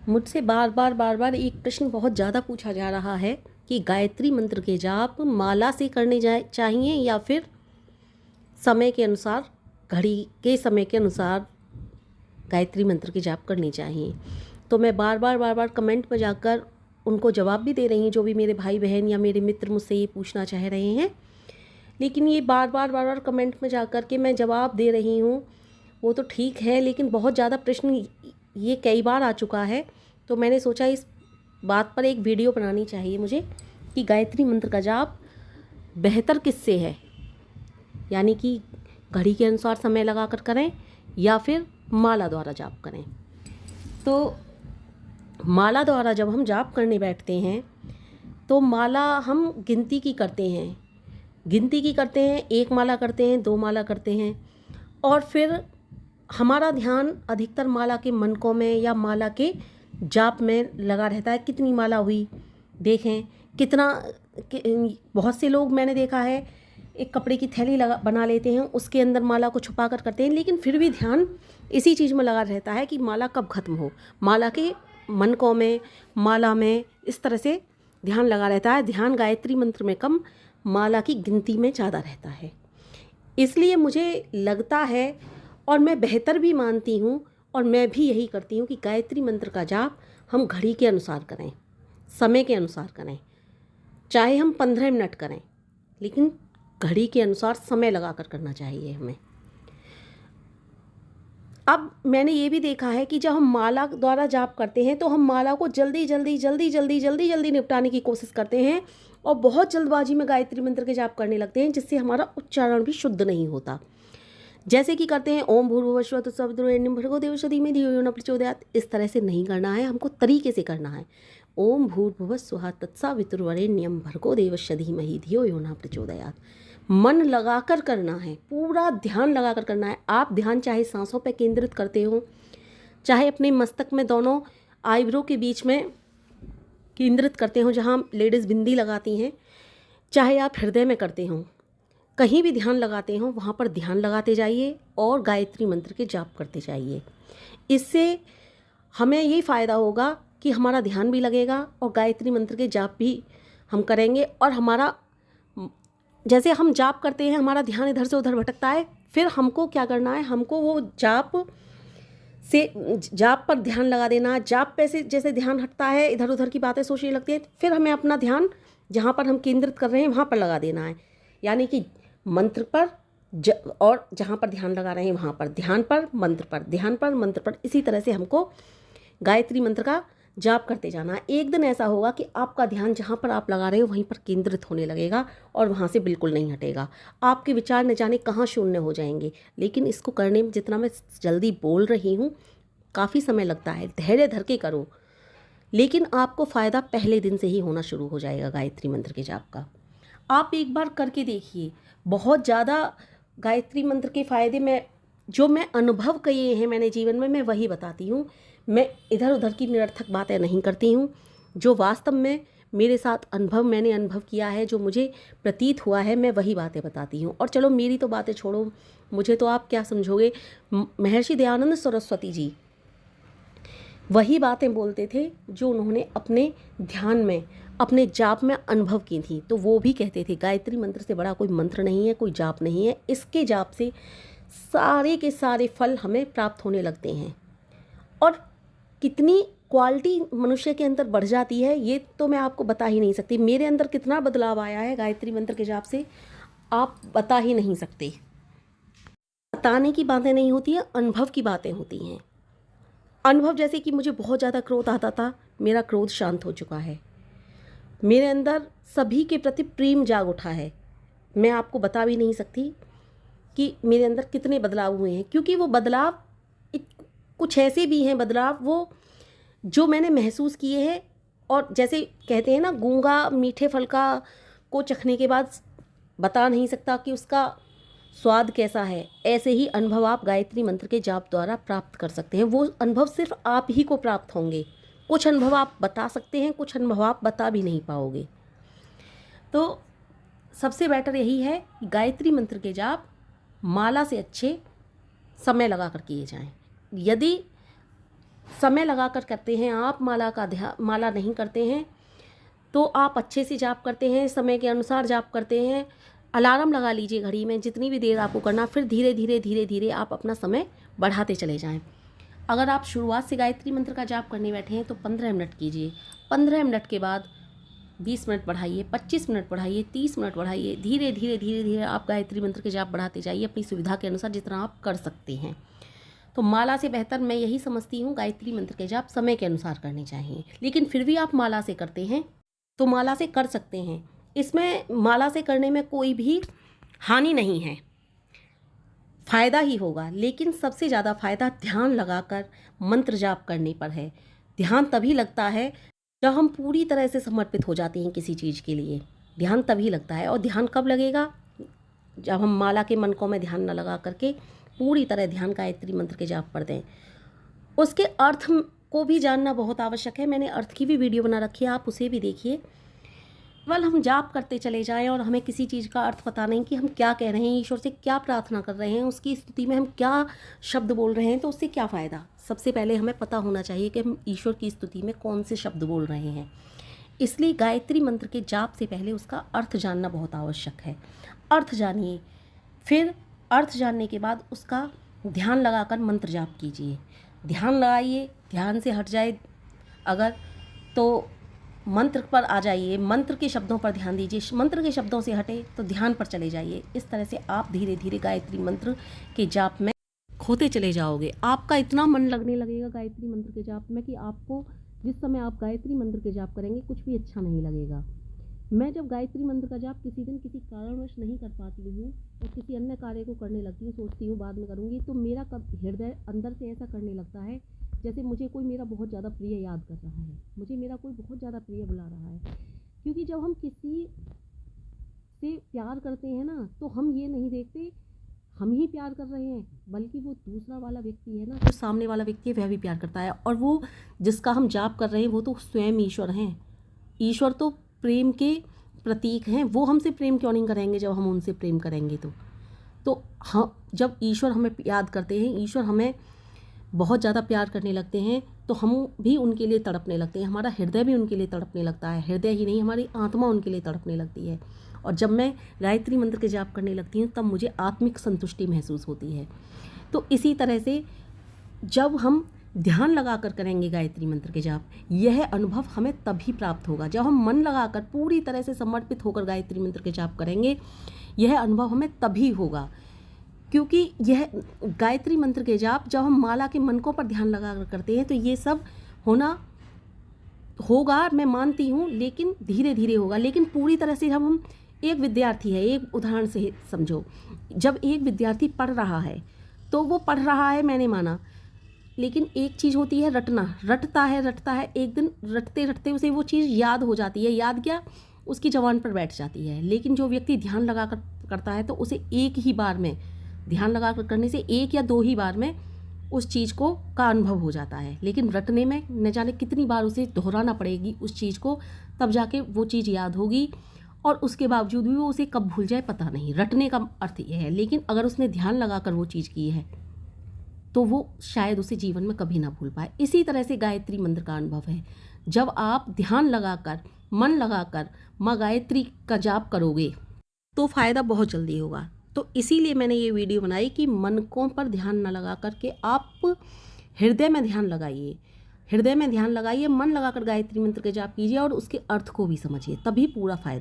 मुझसे बार बार एक प्रश्न बहुत ज़्यादा पूछा जा रहा है कि गायत्री मंत्र के जाप माला से करने चाहिए या फिर समय के अनुसार, घड़ी के समय के अनुसार गायत्री मंत्र के जाप करनी चाहिए। तो मैं बार बार कमेंट में जाकर उनको जवाब भी दे रही हूँ, जो भी मेरे भाई बहन या मेरे मित्र मुझसे ये पूछना चाह रहे हैं। लेकिन ये बार बार कमेंट में जाकर के मैं जवाब दे रही हूँ, वो तो ठीक है, लेकिन बहुत ज़्यादा प्रश्न ये कई बार आ चुका है। तो मैंने सोचा इस बात पर एक वीडियो बनानी चाहिए मुझे कि गायत्री मंत्र का जाप बेहतर किससे है, यानी कि घड़ी के अनुसार समय लगाकर करें या फिर माला द्वारा जाप करें। तो माला द्वारा जब हम जाप करने बैठते हैं तो माला हम गिनती की करते हैं, एक माला करते हैं, 2 माला करते हैं, और फिर हमारा ध्यान अधिकतर माला के मनकों में या माला के जाप में लगा रहता है। कितनी माला हुई देखें, बहुत से लोग मैंने देखा है एक कपड़े की थैली बना लेते हैं, उसके अंदर माला को छुपा कर करते हैं, लेकिन फिर भी ध्यान इसी चीज़ में लगा रहता है कि माला कब ख़त्म हो। माला के मनकों में, माला में, इस तरह से ध्यान लगा रहता है। ध्यान गायत्री मंत्र में कम, माला की गिनती में ज़्यादा रहता है। इसलिए मुझे लगता है और मैं बेहतर भी मानती हूँ और मैं भी यही करती हूँ कि गायत्री मंत्र का जाप हम घड़ी के अनुसार करें, समय के अनुसार करें। चाहे हम 15 मिनट करें, लेकिन घड़ी के अनुसार समय लगाकर करना चाहिए हमें। अब मैंने ये भी देखा है कि जब हम माला द्वारा जाप करते हैं तो हम माला को जल्दी निपटाने की कोशिश करते हैं और बहुत जल्दबाजी में गायत्री मंत्र के जाप करने लगते हैं, जिससे हमारा उच्चारण भी शुद्ध नहीं होता। जैसे कि करते हैं ओम भूर्भुवः स्वः तत्सवितुर्वरेण्यं भर्गो देवस्य धीमहि धियो यो न प्रचोदयात्। इस तरह से नहीं करना है, हमको तरीके से करना है। ओम भूर्भुवः स्वः तत्सवितुर्वरेण्यं भर्गो देवस्य धीमहि धियो यो न प्रचोदयात्। मन लगाकर करना है, पूरा ध्यान लगाकर करना है। आप ध्यान चाहे सांसों पर केंद्रित करते हो, चाहे अपने मस्तक में दोनों आईब्रो के बीच में केंद्रित करते हो जहाँ लेडीज़ बिंदी लगाती हैं, चाहे आप हृदय में करते हो, कहीं भी ध्यान लगाते हो वहाँ पर ध्यान लगाते जाइए और गायत्री मंत्र के जाप करते जाइए। इससे हमें ये फ़ायदा होगा कि हमारा ध्यान भी लगेगा और गायत्री मंत्र के जाप भी हम करेंगे। और हमारा, जैसे हम जाप करते हैं, हमारा ध्यान इधर से उधर भटकता है, फिर हमको क्या करना है, हमको वो जाप पर ध्यान लगा देना। जाप पे से जैसे ध्यान हटता है, इधर उधर की बातें सोचने लगती है, फिर हमें अपना ध्यान जहाँ पर हम केंद्रित कर रहे हैं वहाँ पर लगा देना है, यानी कि मंत्र पर और जहाँ पर ध्यान लगा रहे हैं वहाँ पर ध्यान पर, मंत्र पर, ध्यान पर, मंत्र पर। इसी तरह से हमको गायत्री मंत्र का जाप करते जाना है। एक दिन ऐसा होगा कि आपका ध्यान जहाँ पर आप लगा रहे हो वहीं पर केंद्रित होने लगेगा और वहाँ से बिल्कुल नहीं हटेगा। आपके विचार न जाने कहाँ शून्य हो जाएंगे। लेकिन इसको करने में जितना मैं जल्दी बोल रही हूँ, काफ़ी समय लगता है, धैर्य धर के करो, लेकिन आपको फ़ायदा पहले दिन से ही होना शुरू हो जाएगा गायत्री मंत्र के जाप का। आप एक बार करके देखिए, बहुत ज़्यादा गायत्री मंत्र के फ़ायदे में जो मैं अनुभव किए हैं मैंने जीवन में, मैं वही बताती हूँ। मैं इधर उधर की निरर्थक बातें नहीं करती हूँ। जो वास्तव में मेरे साथ मैंने अनुभव किया है, जो मुझे प्रतीत हुआ है, मैं वही बातें बताती हूँ। और चलो मेरी तो बातें छोड़ो, मुझे तो आप क्या समझोगे, महर्षि दयानंद सरस्वती जी वही बातें बोलते थे जो उन्होंने अपने ध्यान में, अपने जाप में अनुभव की थी। तो वो भी कहते थे गायत्री मंत्र से बड़ा कोई मंत्र नहीं है, कोई जाप नहीं है। इसके जाप से सारे के सारे फल हमें प्राप्त होने लगते हैं और कितनी क्वालिटी मनुष्य के अंदर बढ़ जाती है, ये तो मैं आपको बता ही नहीं सकती। मेरे अंदर कितना बदलाव आया है गायत्री मंत्र के जाप से, आप बता ही नहीं सकते। बताने की बातें नहीं होती हैं, अनुभव की बातें होती हैं। अनुभव जैसे कि मुझे बहुत ज़्यादा क्रोध आता था, मेरा क्रोध शांत हो चुका है। मेरे अंदर सभी के प्रति प्रेम जाग उठा है। मैं आपको बता भी नहीं सकती कि मेरे अंदर कितने बदलाव हुए हैं, क्योंकि वो बदलाव कुछ ऐसे भी हैं बदलाव वो जो मैंने महसूस किए हैं। और जैसे कहते हैं ना, गूंगा मीठे फल का को चखने के बाद बता नहीं सकता कि उसका स्वाद कैसा है, ऐसे ही अनुभव आप गायत्री मंत्र के जाप द्वारा प्राप्त कर सकते हैं। वो अनुभव सिर्फ आप ही को प्राप्त होंगे। कुछ अनुभव आप बता सकते हैं, कुछ अनुभव आप बता भी नहीं पाओगे। तो सबसे बेटर यही है कि गायत्री मंत्र के जाप माला से अच्छे समय लगा कर किए जाएं। यदि समय लगाकर करते हैं आप, माला नहीं करते हैं, तो आप अच्छे से जाप करते हैं, समय के अनुसार जाप करते हैं। अलार्म लगा लीजिए घड़ी में, जितनी भी देर आपको करना, फिर धीरे धीरे आप अपना समय बढ़ाते चले जाएं। अगर आप शुरुआत से गायत्री मंत्र का जाप करने बैठे हैं तो 15 मिनट कीजिए। 15 मिनट के बाद 20 मिनट बढ़ाइए, 25 मिनट बढ़ाइए, 30 मिनट बढ़ाइए। धीरे धीरे आप गायत्री मंत्र के जाप बढ़ाते जाइए अपनी सुविधा के अनुसार, जितना आप कर सकते हैं। तो माला से बेहतर मैं यही समझती हूँ, गायत्री मंत्र के जाप समय के अनुसार करने चाहिए। लेकिन फिर भी आप माला से करते हैं तो माला से कर सकते हैं, इसमें माला से करने में कोई भी हानि नहीं है, फ़ायदा ही होगा। लेकिन सबसे ज़्यादा फ़ायदा ध्यान लगाकर मंत्र जाप करने पर है। ध्यान तभी लगता है जब हम पूरी तरह से समर्पित हो जाते हैं किसी चीज़ के लिए, ध्यान तभी लगता है। और ध्यान कब लगेगा? जब हम माला के मनकों में ध्यान न लगा करके पूरी तरह ध्यान गायत्री मंत्र के जाप पर दें। उसके अर्थ को भी जानना बहुत आवश्यक है, मैंने अर्थ की भी वीडियो बना रखी है, आप उसे भी देखिए। केवल हम जाप करते चले जाएं और हमें किसी चीज़ का अर्थ पता नहीं कि हम क्या कह रहे हैं, ईश्वर से क्या प्रार्थना कर रहे हैं, उसकी स्तुति में हम क्या शब्द बोल रहे हैं, तो उससे क्या फ़ायदा। सबसे पहले हमें पता होना चाहिए कि हम ईश्वर की स्तुति में कौन से शब्द बोल रहे हैं। इसलिए गायत्री मंत्र के जाप से पहले उसका अर्थ जानना बहुत आवश्यक है। अर्थ जानिए, फिर अर्थ जानने के बाद उसका ध्यान लगाकर मंत्र जाप कीजिए। ध्यान लगाइए, ध्यान से हट जाए अगर तो मंत्र पर आ जाइए, मंत्र के शब्दों पर ध्यान दीजिए, मंत्र के शब्दों से हटे तो ध्यान पर चले जाइए। इस तरह से आप धीरे धीरे गायत्री मंत्र के जाप में खोते चले जाओगे। आपका इतना मन लगने लगेगा गायत्री मंत्र के जाप में कि आपको जिस समय आप गायत्री मंत्र के जाप करेंगे कुछ भी अच्छा नहीं लगेगा। मैं जब गायत्री मंत्र का जाप किसी दिन किसी कारणवश नहीं कर पाती हूँ और किसी अन्य कार्य को करने लगती हूँ, सोचती हूँ बाद में करूँगी, तो मेरा कब हृदय अंदर से ऐसा करने लगता है जैसे मुझे कोई मेरा बहुत ज़्यादा प्रिय याद कर रहा है, मुझे मेरा कोई बहुत ज़्यादा प्रिय बुला रहा है। क्योंकि जब हम किसी से प्यार करते हैं ना, तो हम ये नहीं देखते हम ही प्यार कर रहे हैं, बल्कि वो दूसरा वाला व्यक्ति है ना, जो सामने वाला व्यक्ति है, वह भी प्यार करता है। और वो जिसका हम जाप कर रहे हैं वो तो स्वयं ईश्वर हैं। ईश्वर तो प्रेम के प्रतीक हैं, वो हमसे प्रेम क्यों नहीं करेंगे जब हम उनसे प्रेम करेंगे। तो हम जब ईश्वर हमें याद करते हैं, ईश्वर हमें बहुत ज़्यादा प्यार करने लगते हैं, तो हम भी उनके लिए तड़पने लगते हैं, हमारा हृदय भी उनके लिए तड़पने लगता है। हृदय ही नहीं, हमारी आत्मा उनके लिए तड़पने लगती है। और जब मैं गायत्री मंत्र के जाप करने लगती हूँ तब मुझे आत्मिक संतुष्टि महसूस होती है। तो इसी तरह से जब हम ध्यान लगाकर करेंगे गायत्री मंत्र के जाप, यह अनुभव हमें तभी प्राप्त होगा। जब हम मन लगाकर पूरी तरह से समर्पित होकर गायत्री मंत्र के जाप करेंगे, यह अनुभव हमें तभी होगा। क्योंकि यह गायत्री मंत्र के जाप जब हम माला के मनकों पर ध्यान लगाकर करते हैं तो ये सब होगा, मैं मानती हूँ, लेकिन धीरे धीरे होगा। लेकिन पूरी तरह से जब हम एक विद्यार्थी है, एक उदाहरण से समझो, जब एक विद्यार्थी पढ़ रहा है तो वो पढ़ रहा है, मैंने माना, लेकिन एक चीज़ होती है रटता है, एक दिन रटते रटते उसे वो चीज़ याद हो जाती है, याद क्या, उसकी ज़बान पर बैठ जाती है। लेकिन जो व्यक्ति ध्यान लगाकर करता है तो उसे एक ही बार में, ध्यान लगाकर करने से 1 या 2 ही बार में उस चीज़ को का अनुभव हो जाता है। लेकिन रटने में न जाने कितनी बार उसे दोहराना पड़ेगी उस चीज़ को, तब जाके वो चीज़ याद होगी। और उसके बावजूद भी वो उसे कब भूल जाए पता नहीं। रटने का अर्थ ये है। लेकिन अगर उसने ध्यान लगाकर वो चीज़ की है तो वो शायद उसे जीवन में कभी ना भूल पाए। इसी तरह से गायत्री मंत्र का अनुभव है। जब आप ध्यान लगाकर, मन लगाकर माँ गायत्री का जाप करोगे तो फ़ायदा बहुत जल्दी होगा। तो इसीलिए मैंने ये वीडियो बनाई कि मनकों पर ध्यान न लगा करके आप हृदय में ध्यान लगाइए, मन लगाइए, मन लगाकर गायत्री मंत्र के जाप कीजिए और उसके अर्थ को भी समझिए, तभी पूरा फ़ायदा।